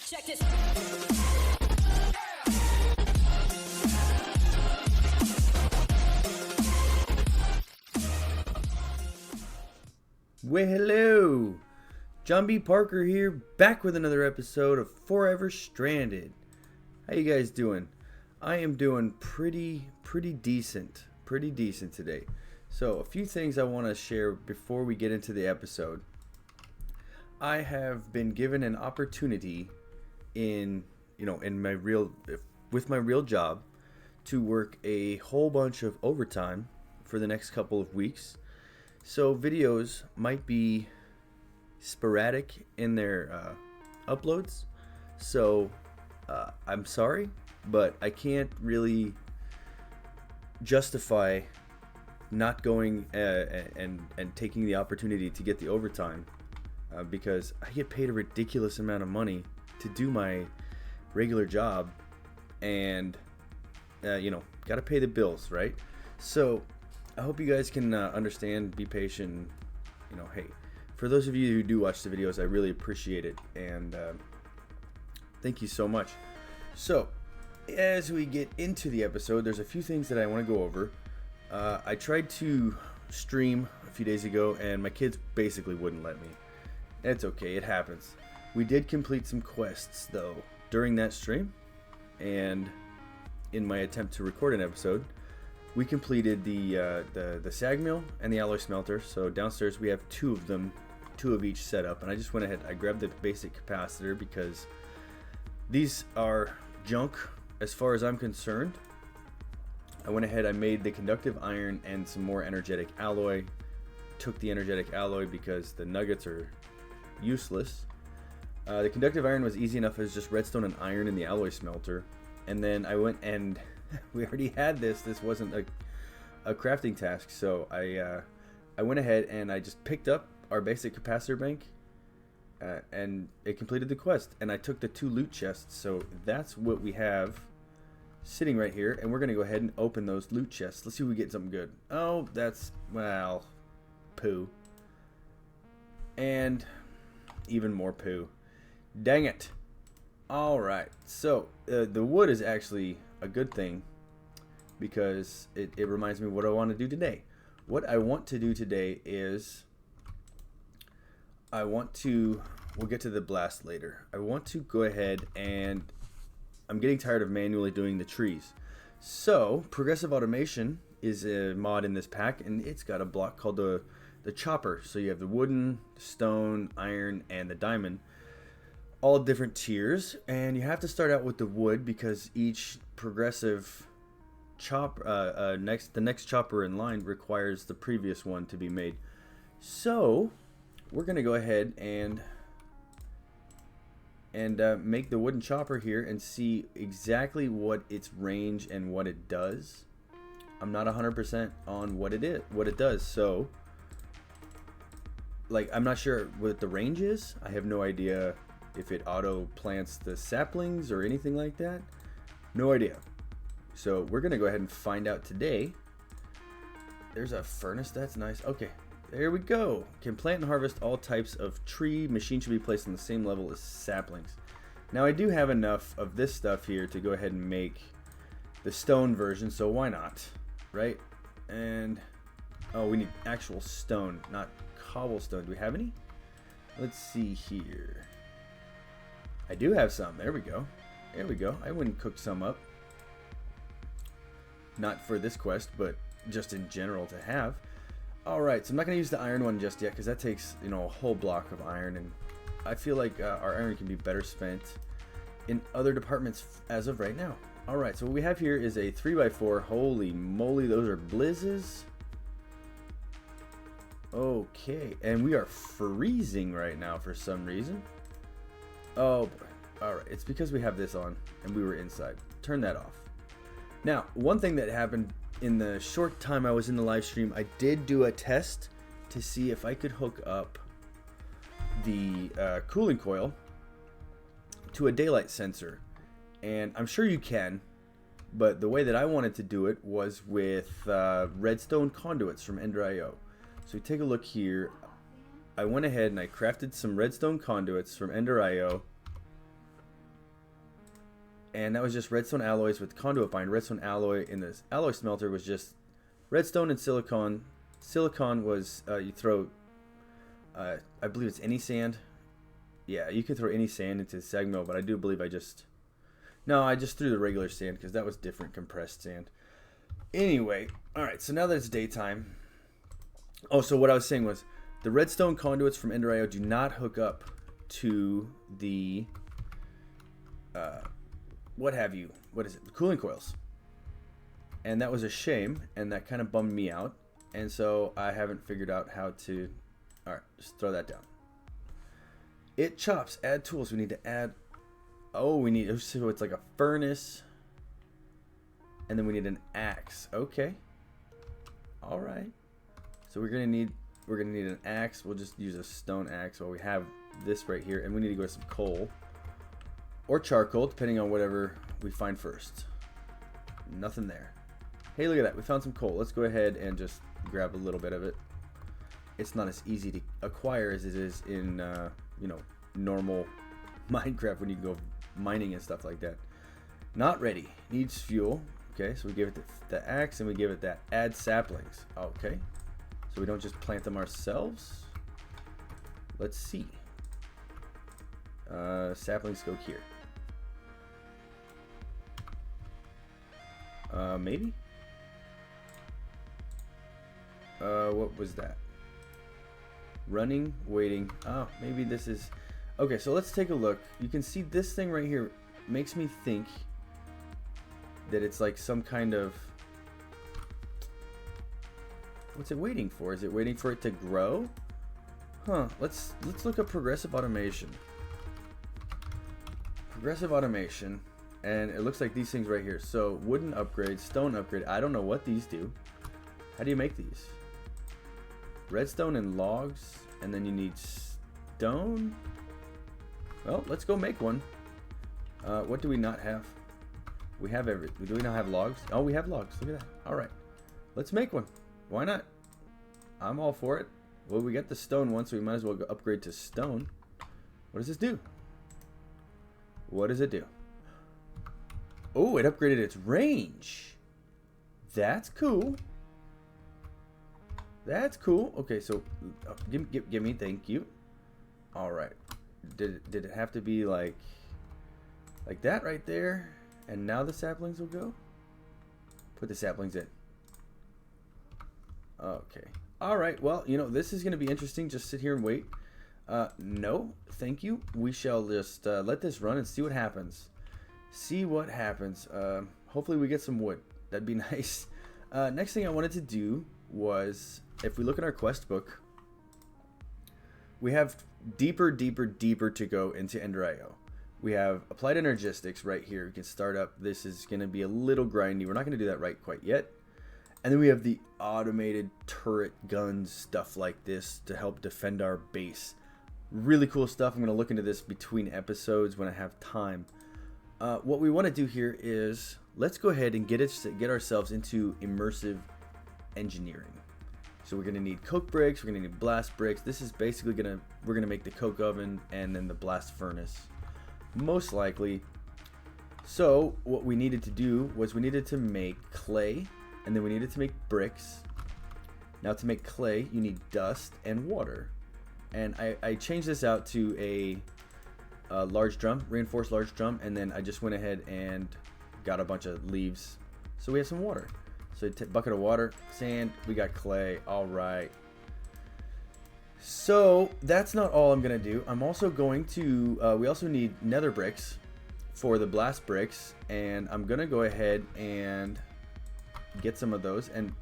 Check this. Well, hello, JohnBParker here, back with another episode of Forever Stranded. How you guys doing? I am doing pretty decent today. So, a few things I want to share before we get into the episode. I have been given an opportunity with my real job to work a whole bunch of overtime for the next couple of weeks. So videos might be sporadic in their uploads. So I'm sorry, but I can't really justify not going and taking the opportunity to get the overtime because I get paid a ridiculous amount of money to do my regular job, and gotta pay the bills, right? So I hope you guys can understand, be patient. Hey, for those of you who do watch the videos, I really appreciate it, and thank you so much. So, as we get into the episode, there's a few things that I want to go over. I tried to stream a few days ago, and my kids basically wouldn't let me. It's okay, it happens. We did complete some quests, though, during that stream, and in my attempt to record an episode, we completed the sag mill and the alloy smelter. So downstairs we have two of them, two of each set up, and I just went ahead, I grabbed the basic capacitor because these are junk as far as I'm concerned. I went ahead, I made the conductive iron and some more energetic alloy. Took the energetic alloy because the nuggets are useless. The conductive iron was easy enough as just redstone and iron in the alloy smelter. And then I went and we already had this. This wasn't a crafting task, so I went ahead and I just picked up our basic capacitor bank, and it completed the quest. And I took the two loot chests, so that's what we have sitting right here. And we're gonna go ahead and open those loot chests. Let's see if we get something good. Oh, that's, well, poo, and even more poo. Dang it! All right, so the wood is actually a good thing because it reminds me what I want to do today. What I want to do today is we'll get to the blast later. I want to go ahead and I'm getting tired of manually doing the trees. So progressive automation is a mod in this pack, and it's got a block called the chopper. So you have the wooden, stone, iron, and the diamond, all different tiers, and you have to start out with the wood because each progressive the next chopper in line requires the previous one to be made. So we're gonna go ahead and make the wooden chopper here and see exactly what its range and what it does. I'm not 100% on what it does, so I'm not sure what the range is. I have no idea if it auto plants the saplings or anything like that. No idea. So we're gonna go ahead and find out today. There's a furnace, that's nice. Okay, there we go. Can plant and harvest all types of tree. Machine should be placed on the same level as saplings. Now I do have enough of this stuff here to go ahead and make the stone version, so why not, right? And oh, we need actual stone, not cobblestone. Do we have any? Let's see here. I do have some. There we go. There we go. I wouldn't cook some up. Not for this quest, but just in general to have. Alright, so I'm not going to use the iron one just yet because that takes, a whole block of iron, and I feel like our iron can be better spent in other departments as of right now. Alright, so what we have here is a 3x4. Holy moly, those are blizzes. Okay, and we are freezing right now for some reason. Oh boy. Alright, it's because we have this on and we were inside. Turn that off. Now, one thing that happened in the short time I was in the live stream, I did do a test to see if I could hook up the cooling coil to a daylight sensor. And I'm sure you can, but the way that I wanted to do it was with redstone conduits from Ender.io. So take a look here. I went ahead and I crafted some redstone conduits from Ender.io, and that was just redstone alloys with conduit bind. Redstone alloy in this alloy smelter was just redstone and silicon. Silicon was you throw, I believe it's any sand. Yeah, you can throw any sand into Segmo, but I do believe I just threw the regular sand because that was different compressed sand. Anyway, all right, so now that it's daytime. Oh, so what I was saying was the redstone conduits from Ender.io do not hook up to the what is it, the cooling coils, and that was a shame, and that kind of bummed me out, and so I haven't figured out how to. All right, just throw that down. It chops. Add tools. We need to add. Oh, we need. So it's like a furnace, and then we need an axe. Okay. All right. So we're gonna need an axe. We'll just use a stone axe while we have this right here, and we need to go to some coal or charcoal, depending on whatever we find first. Nothing there. Hey, look at that. We found some coal. Let's go ahead and just grab a little bit of it. It's not as easy to acquire as it is in normal Minecraft when you go mining and stuff like that. Not ready. Needs fuel. Okay, so we give it the axe, and we give it that add saplings. Okay, so we don't just plant them ourselves. Let's see. Saplings go here. Maybe. What was that? Running, waiting. Oh, maybe this is. Okay, so let's take a look. You can see this thing right here makes me think that it's like some kind of. What's it waiting for? Is it waiting for it to grow? Huh. Let's look up progressive automation. Progressive automation, and it looks like these things right here. So wooden upgrade, stone upgrade. I don't know what these do. How do you make these? Redstone and logs, and then you need stone. Well, let's go make one. What do we not have? We have everything. Do we not have logs? Oh, we have logs. Look at that. All right, let's make one. Why not? I'm all for it. Well, we got the stone one, so we might as well go upgrade to stone. What does this do? What does it do? Oh, it upgraded its range. That's cool. That's cool. Okay, so give me, thank you. All right. Did it have to be like that right there? And now the saplings will go? Put the saplings in. Okay. All right. Well, this is going to be interesting. Just sit here and wait. No, thank you. We shall just let this run and see what happens. See what happens. Hopefully we get some wood. That'd be nice. Next thing I wanted to do was, if we look at our quest book, we have deeper to go into Ender.io. We have applied energistics right here. We can start up. This is going to be a little grindy. We're not going to do that right quite yet. And then we have the automated turret guns, stuff like this to help defend our base. Really cool stuff. I'm going to look into this between episodes when I have time. What we want to do here is let's go ahead and get ourselves into immersive engineering. So we're going to need coke bricks, we're going to need blast bricks. This is basically we're going to make the coke oven and then the blast furnace, most likely. So what we needed to do was we needed to make clay, and then we needed to make bricks. Now to make clay, you need dust and water. And I changed this out to a large drum, reinforced large drum, and then I just went ahead and got a bunch of leaves. So we have some water. So bucket of water, sand, we got clay. All right. So that's not all I'm going to do. I'm also going to, we also need nether bricks for the blast bricks. And I'm going to go ahead and get some of those. And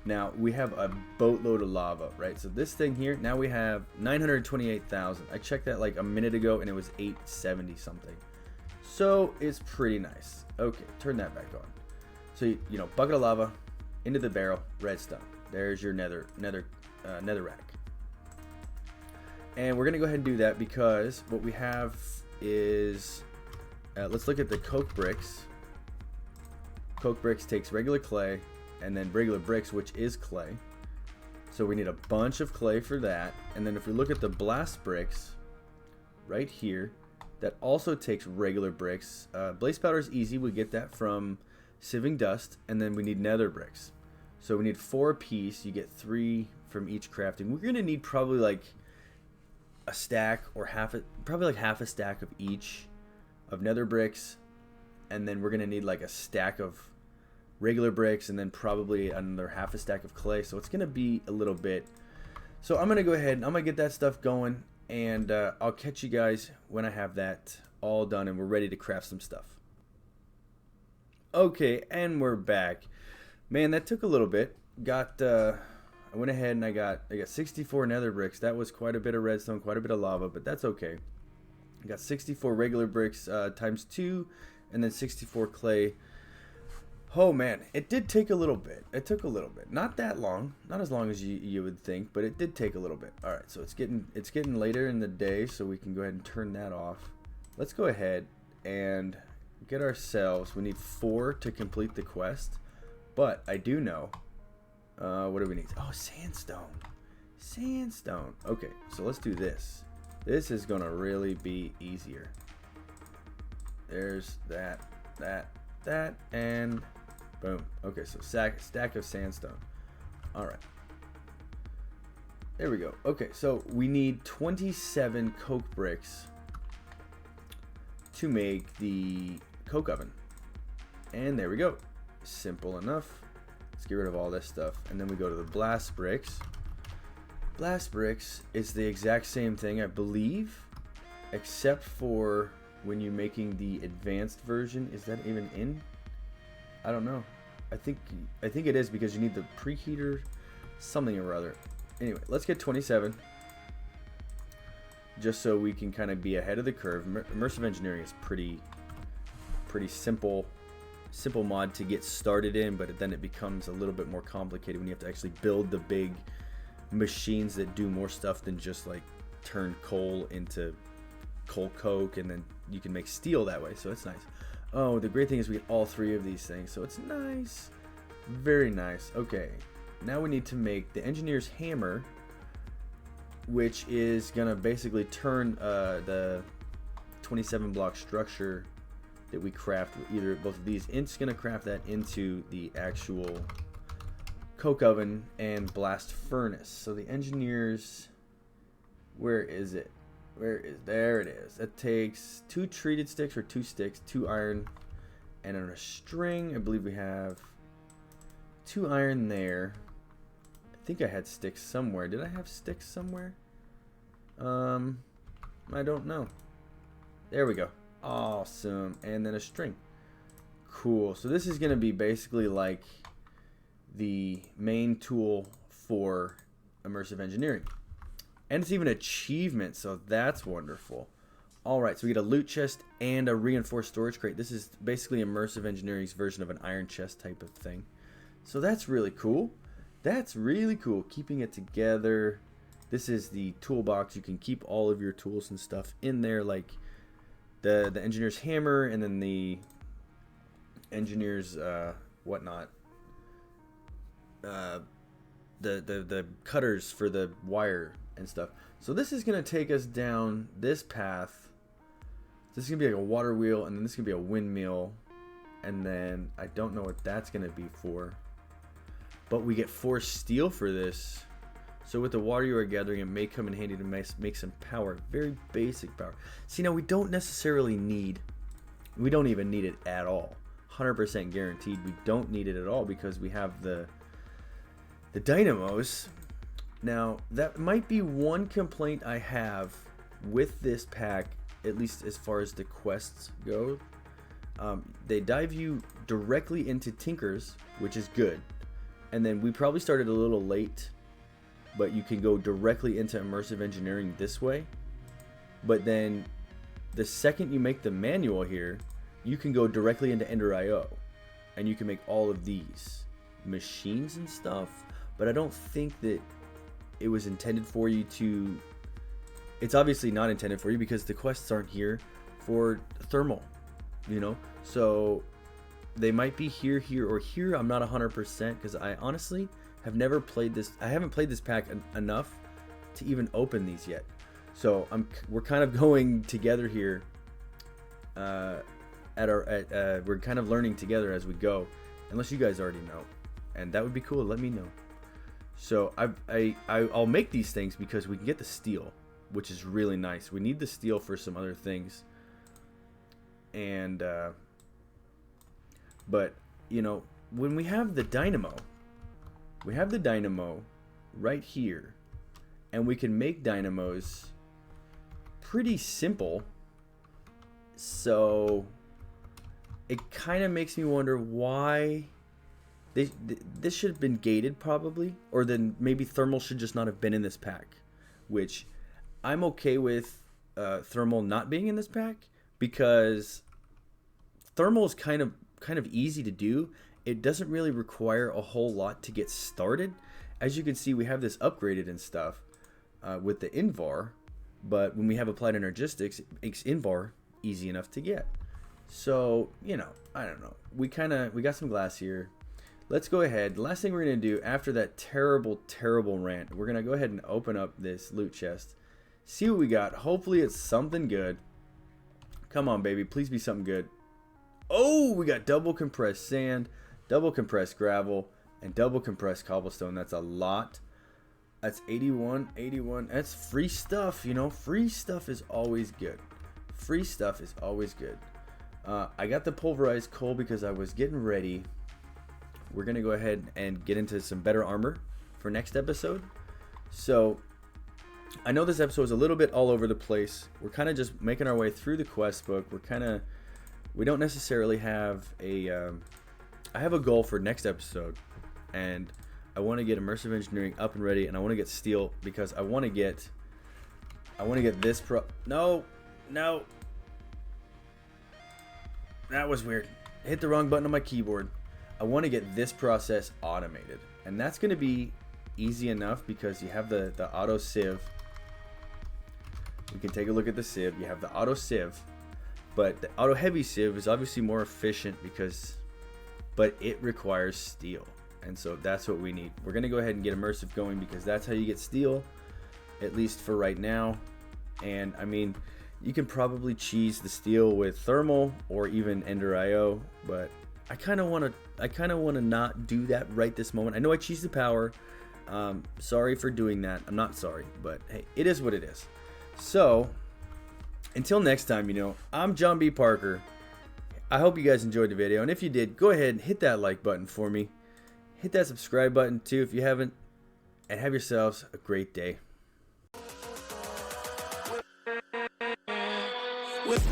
now we have a boatload of lava, right? So this thing here, now we have 928,000. I checked that like a minute ago and it was 870 something. So it's pretty nice. Okay, turn that back on. So, bucket of lava into the barrel, redstone. There's your nether rack. And we're going to go ahead and do that because what we have is, let's look at the coke bricks. Coke bricks takes regular clay and then regular bricks, which is clay. So we need a bunch of clay for that. And then if we look at the blast bricks right here, that also takes regular bricks. Blaze powder is easy. We get that from sieving dust, and then we need nether bricks. So we need 4 apiece. You get 3 from each crafting. We're gonna need probably like a stack or probably like half a stack of each of nether bricks, and then we're gonna need like a stack of regular bricks, and then probably another half a stack of clay. So it's gonna be a little bit. So I'm gonna go ahead and I'm gonna get that stuff going, and I'll catch you guys when I have that all done and we're ready to craft some stuff. Okay, and we're back. Man, that took a little bit. I went ahead and I got 64 nether bricks. That was quite a bit of redstone, quite a bit of lava, but that's okay. I got 64 regular bricks times 2, and then 64 clay. Oh man, it did take a little bit. It took a little bit. Not that long. Not as long as you would think, but it did take a little bit. All right, so it's getting later in the day, so we can go ahead and turn that off. Let's go ahead and get ourselves. We need 4 to complete the quest, but I do know. What do we need? Oh, sandstone. Sandstone. Okay, so let's do this. This is gonna really be easier. There's that, and boom. Okay, so stack of sandstone. All right. There we go. Okay, so we need 27 coke bricks to make the coke oven. And there we go. Simple enough. Let's get rid of all this stuff. And then we go to the blast bricks. Blast bricks is the exact same thing, I believe, except for when you're making the advanced version. Is that even in? I don't know. I think it is, because you need the preheater something or other. Anyway, let's get 27 just so we can kind of be ahead of the curve. Immersive engineering is pretty simple mod to get started in, but then it becomes a little bit more complicated when you have to actually build the big machines that do more stuff than just like turn coal into coal coke, and then you can make steel that way, so it's nice. Oh, the great thing is we get all 3 of these things, so it's nice. Very nice. Okay, now we need to make the engineer's hammer, which is gonna basically turn the 27 block structure that we craft with either both of these. It's gonna craft that into the actual coke oven and blast furnace. So the engineers, where is it? There it is. That takes 2 treated sticks, or 2 sticks, 2 iron, and on a string, I believe we have 2 iron there. I think I had sticks somewhere. Did I have sticks somewhere? I don't know. There we go. Awesome. And then a string. Cool. So this is going to be basically like the main tool for immersive engineering. And it's even an achievement, so that's wonderful. Alright, so we get a loot chest and a reinforced storage crate. This is basically immersive engineering's version of an iron chest type of thing. So that's really cool. That's really cool. Keeping it together. This is the toolbox. You can keep all of your tools and stuff in there, like the engineer's hammer, and then the engineer's whatnot. The cutters for the wire and stuff. So this is going to take us down this path. This is going to be like a water wheel, and then this is going to be a windmill, and then I don't know what that's going to be for, but we get 4 steel for this. So with the water you are gathering, it may come in handy to make some power. Very basic power. See, now we don't even need it at all. 100% guaranteed we don't need it at all, because we have the dynamos. Now, that might be one complaint I have with this pack, at least as far as the quests go. They dive you directly into Tinkers, which is good. And then we probably started a little late, but you can go directly into immersive engineering this way. But then the second you make the manual here, you can go directly into Ender.io, and you can make all of these machines and stuff. But I don't think that it was intended for you to. It's obviously not intended for you, because the quests aren't here for thermal, so they might be here or here. I'm not 100%, because I honestly have never played this. I haven't played this pack enough to even open these yet, so we're kind of going together here we're kind of learning together as we go, unless you guys already know, and that would be cool. Let me know. So I'll make these things because we can get the steel, which is really nice. We need the steel for some other things, and but you know, when we have the dynamo right here, and we can make dynamos pretty simple. So it kind of makes me wonder why this should have been gated, probably, or then maybe thermal should just not have been in this pack, which I'm okay with thermal not being in this pack, because thermal is kind of easy to do. It doesn't really require a whole lot to get started. As you can see, we have this upgraded and stuff with the Invar, but when we have applied energistics, it makes Invar easy enough to get. So, you know, I don't know. We got some glass here. Let's go ahead. The last thing we're going to do after that terrible rant, we're going to go ahead and open up this loot chest. See what we got. Hopefully it's something good. Come on, baby. Please be something good. Oh, we got double compressed sand, double compressed gravel, and double compressed cobblestone. That's a lot. That's 81. That's free stuff, you know. Free stuff is always good. Free stuff is always good. I got the pulverized coal because I was getting ready. We're going to go ahead and get into some better armor for next episode. So, I know this episode is a little bit all over the place. We're kind of just making our way through the quest book. We don't necessarily have I have a goal for next episode, and I want to get immersive engineering up and ready, and I want to get steel because I want to get this no, that was weird. I hit the wrong button on my keyboard. I want to get this process automated, and that's going to be easy enough because you have the auto sieve. We can take a look at the sieve. You have the auto sieve, but the auto heavy sieve is obviously more efficient but it requires steel, and so that's what we need. We're going to go ahead and get immersive going because that's how you get steel, at least for right now. And I mean, you can probably cheese the steel with thermal or even Ender IO, but I kind of want to not do that right this moment. I know I cheesed the power. Sorry for doing that. I'm not sorry, but hey, it is what it is. So until next time, you know, I'm JohnBParker. I hope you guys enjoyed the video, and if you did, go ahead and hit that like button for me. Hit that subscribe button too if you haven't, and have yourselves a great day. With